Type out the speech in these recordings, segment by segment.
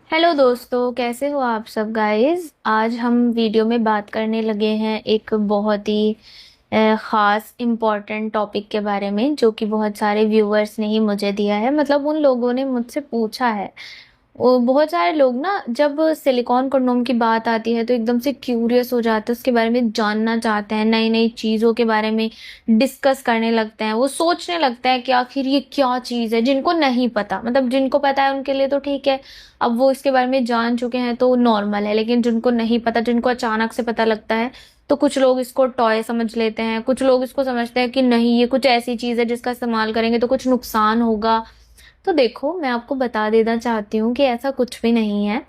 Hello दोस्तों, कैसे हो आप सब गाइस। आज हम वीडियो में बात करने लगे हैं एक बहुत ही ख़ास इम्पोर्टेंट टॉपिक के बारे में, जो कि बहुत सारे व्यूअर्स ने ही मुझे दिया है। मतलब उन लोगों ने मुझसे पूछा है। वो बहुत सारे लोग ना, जब सिलिकॉन कंडोम की बात आती है तो एकदम से क्यूरियस हो जाते हैं, उसके बारे में जानना चाहते हैं, नई नई चीज़ों के बारे में डिस्कस करने लगते हैं। वो सोचने लगता है कि आखिर ये क्या चीज़ है। जिनको नहीं पता, मतलब जिनको पता है उनके लिए तो ठीक है, अब वो इसके बारे में जान चुके हैं तो नॉर्मल है। लेकिन जिनको नहीं पता, जिनको अचानक से पता लगता है, तो कुछ लोग इसको टॉय समझ लेते हैं, कुछ लोग इसको समझते हैं कि नहीं, ये कुछ ऐसी चीज़ है जिसका इस्तेमाल करेंगे तो कुछ नुकसान होगा। तो देखो, मैं आपको बता देना चाहती हूँ कि ऐसा कुछ भी नहीं है।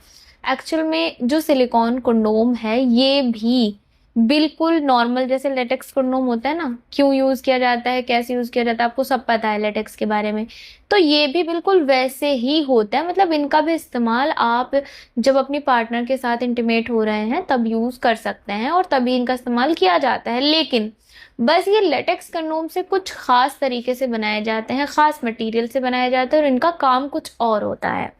एक्चुअल में जो सिलिकॉन कंडोम है, ये भी बिल्कुल नॉर्मल, जैसे लेटेक्स कंडोम होता है ना, क्यों यूज़ किया जाता है, कैसे यूज़ किया जाता है, आपको सब पता है लेटेक्स के बारे में। तो ये भी बिल्कुल वैसे ही होता है। मतलब इनका भी इस्तेमाल आप जब अपनी पार्टनर के साथ इंटीमेट हो रहे हैं तब यूज़ कर सकते हैं, और तभी इनका इस्तेमाल किया जाता है। लेकिन बस ये लेटेक्स कंडोम से कुछ खास तरीके से बनाए जाते हैं, खास मटेरियल से बनाए जाते हैं, और इनका काम कुछ और होता है।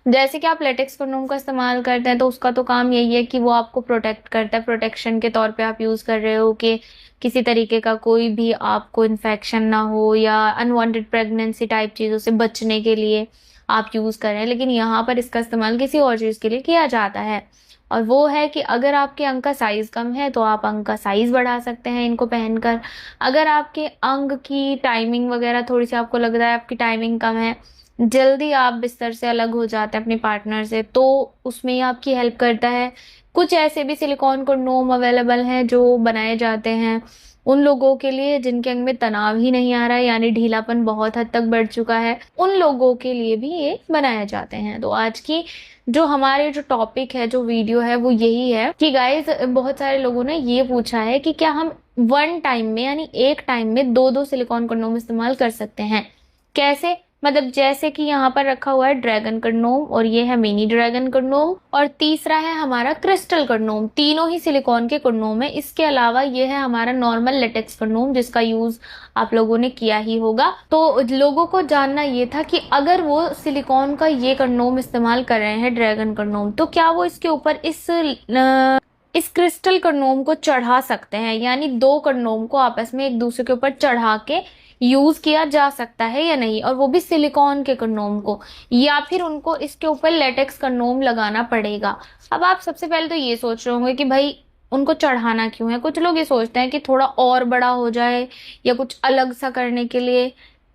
जैसे कि आप लेटेक्स कंडोम का इस्तेमाल करते हैं तो उसका तो काम यही है कि वो आपको प्रोटेक्ट करता है। प्रोटेक्शन के तौर पे आप यूज़ कर रहे हो कि किसी तरीके का कोई भी आपको इन्फेक्शन ना हो, या अनवांटेड प्रेगनेंसी टाइप चीज़ों से बचने के लिए आप यूज़ कर रहे हैं। लेकिन यहाँ पर इसका इस्तेमाल किसी और चीज़ के लिए किया जाता है, और वो है कि अगर आपके अंग का साइज़ कम है तो आप अंग का साइज़ बढ़ा सकते हैं इनको पहनकर। अगर आपके अंग की टाइमिंग वगैरह थोड़ी सी आपको लग रहा है आपकी टाइमिंग कम है, जल्दी आप बिस्तर से अलग हो जाते हैं अपने पार्टनर से, तो उसमें ये आपकी हेल्प करता है। कुछ ऐसे भी सिलिकॉन कंडोम अवेलेबल हैं जो बनाए जाते हैं उन लोगों के लिए जिनके अंग में तनाव ही नहीं आ रहा है, यानी ढीलापन बहुत हद तक बढ़ चुका है, उन लोगों के लिए भी ये बनाए जाते हैं। तो आज की जो हमारे जो टॉपिक है, जो वीडियो है, वो यही है कि गाइज, बहुत सारे लोगों ने ये पूछा है कि क्या हम वन टाइम में, यानी एक टाइम में दो दो सिलिकॉन कंडोम इस्तेमाल कर सकते हैं। कैसे? मतलब जैसे कि यहाँ पर रखा हुआ है ड्रैगन कंडोम, और ये है मिनी ड्रैगन कंडोम, और तीसरा है हमारा क्रिस्टल कंडोम। तीनों ही सिलिकॉन के कंडोम है। इसके अलावा ये है हमारा नॉर्मल लेटेक्स कंडोम, जिसका यूज आप लोगों ने किया ही होगा। तो लोगों को जानना ये था कि अगर वो सिलिकॉन का ये कंडोम इस्तेमाल कर रहे हैं, ड्रैगन कंडोम, तो क्या वो इसके ऊपर इस क्रिस्टल कंडोम को चढ़ा सकते हैं, यानी दो कंडोम को आपस में एक दूसरे के ऊपर चढ़ा के यूज किया जा सकता है या नहीं, और वो भी सिलिकॉन के कंडोम को, या फिर उनको इसके ऊपर लेटेक्स कंडोम लगाना पड़ेगा। अब आप सबसे पहले तो ये सोच रहे होंगे कि भाई उनको चढ़ाना क्यों है। कुछ लोग ये सोचते हैं कि थोड़ा और बड़ा हो जाए या कुछ अलग सा करने के लिए।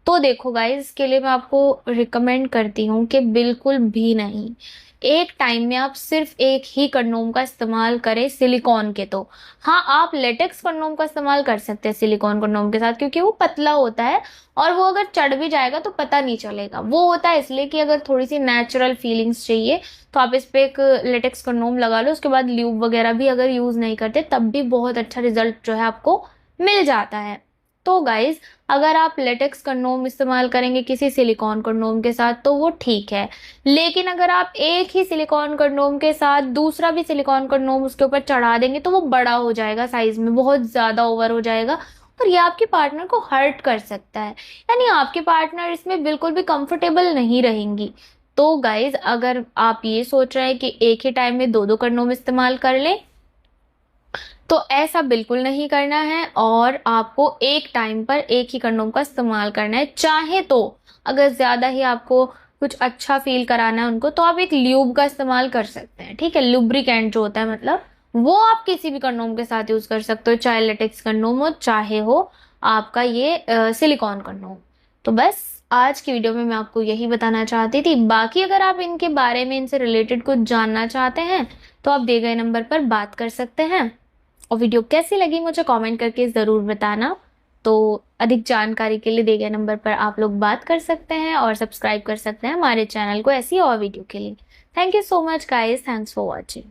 तो देखो गाइस, इसके लिए मैं आपको रिकमेंड करती हूँ कि बिल्कुल भी नहीं। एक टाइम में आप सिर्फ एक ही कंडोम का इस्तेमाल करें सिलिकॉन के। तो हाँ, आप लेटेक्स कंडोम का इस्तेमाल कर सकते हैं सिलिकॉन कंडोम के साथ, क्योंकि वो पतला होता है, और वो अगर चढ़ भी जाएगा तो पता नहीं चलेगा। वो होता है इसलिए कि अगर थोड़ी सी नेचुरल फीलिंग्स चाहिए तो आप इस पे एक लेटेक्स कंडोम लगा लो। उसके बाद ल्यूब वगैरह भी अगर यूज नहीं करते तब भी बहुत अच्छा रिजल्ट जो है आपको मिल जाता है। तो गाइज, अगर आप लेटेक्स कंडोम इस्तेमाल करेंगे किसी सिलिकॉन कंडोम के साथ तो वो ठीक है। लेकिन अगर आप एक ही सिलिकॉन कंडोम के साथ दूसरा भी सिलिकॉन कंडोम उसके ऊपर चढ़ा देंगे तो वो बड़ा हो जाएगा, साइज में बहुत ज्यादा ओवर हो जाएगा, और ये आपके पार्टनर को हर्ट कर सकता है। यानी आपके पार्टनर इसमें बिल्कुल भी कंफर्टेबल नहीं रहेंगी। तो गाइज, अगर आप ये सोच रहे हैं कि एक ही टाइम में दो दो कंडोम इस्तेमाल कर लें, तो ऐसा बिल्कुल नहीं करना है, और आपको एक टाइम पर एक ही कंडोम का इस्तेमाल करना है। चाहे तो अगर ज्यादा ही आपको कुछ अच्छा फील कराना है उनको, तो आप एक ल्यूब का इस्तेमाल कर सकते हैं। ठीक है, लुब्रिकेंट जो होता है, मतलब वो आप किसी भी कंडोम के साथ यूज कर सकते हो, चाहे लेटेक्स कंडोम हो, चाहे हो आपका ये सिलिकॉन कंडोम। तो बस आज की वीडियो में मैं आपको यही बताना चाहती थी। बाकी अगर आप इनके बारे में, इनसे रिलेटेड कुछ जानना चाहते हैं तो आप दिए गए नंबर पर बात कर सकते हैं। और वीडियो कैसी लगी मुझे कमेंट करके ज़रूर बताना। तो अधिक जानकारी के लिए दिए गए नंबर पर आप लोग बात कर सकते हैं और सब्सक्राइब कर सकते हैं हमारे चैनल को ऐसी और वीडियो के लिए। Thank you so much guys, thanks for watching.